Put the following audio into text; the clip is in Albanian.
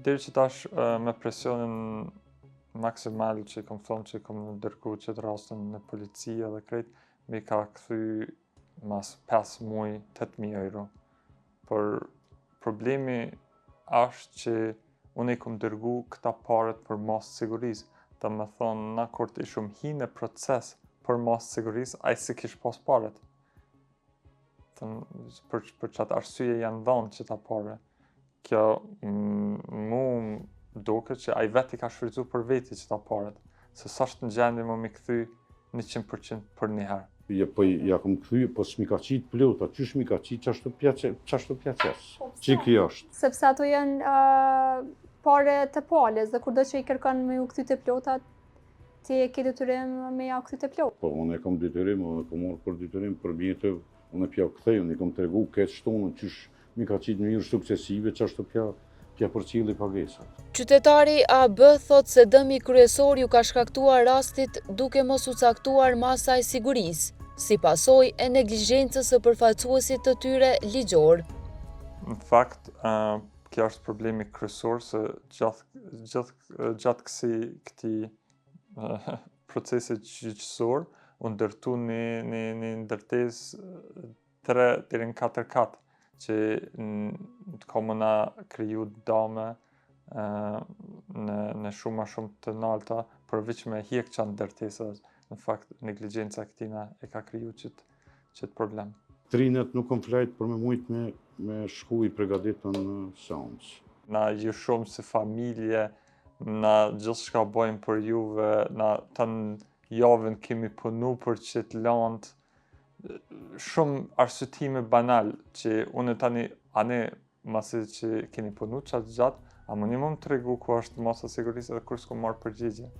Deri që tash me presionin maksimal që i kom thonë që i kom dërgu që të rastën në policia dhe krejt, mi ka kthy mas 5 muaj 8.000 euro. Por problemi është që unë i kom dërgu këta paret për masë sigurisë. Dhe me thonë, na kur të ishëm hi në proces për masë sigurisë, a i si kish pas paret. Për qatë arsye janë dhënë që ta pare. Kjo mu doke që a i veti ka shfrytzu për veti që ta paret. Se sa është në gjendje më mi kthy 100% për një herë. Ja kom kthy, po s'mi ka qitë plota, qysh mi ka qitë, qashtu pjaces. Që kjo është? Sepse ato janë pare të palës, dhe kurdo që i kërkon me u kthy të plotat, ti e ke detyrim me ja u kthy të plot. Po, unë e kom detyrim, unë e kom marrë për detyrim, për mjetë, unë e pja u kthej, unë i kom tregu këtë shtonë, qysh mi ka qitë në njërë suksesive, qashtu pja për cili pagesat. Qytetari AB thot se dëmi kryesor ju ka shkaktuar rastit duke mos u caktuar masa e sigurisë, si pasojë e neglizhencës së përfaqësuesit të tyre ligjor. Në fakt, kjo është problemi kryesor se gjatë këtij procesi gjyqësor u ndërtu një ndërtesë 3 deri në 4 kat që komuna kriju dame në shumë të nalta, përveç me hjek qanë ndërtesa, në fakt neglizhenca këtina e ka kriju qëtë problem. Trinet nuk kom flajt për me mujt me shku i pregaditën në seancë. Na ju shumë si familje, na gjithë shka bojmë për juve, na të në javën kemi punu për qëtë lantë, shumë arsyetime banal që unë tani ane masi që keni punu qatë gjatë, a më një më të regu ku është masa sigurisë edhe kur s'kom marrë përgjigje.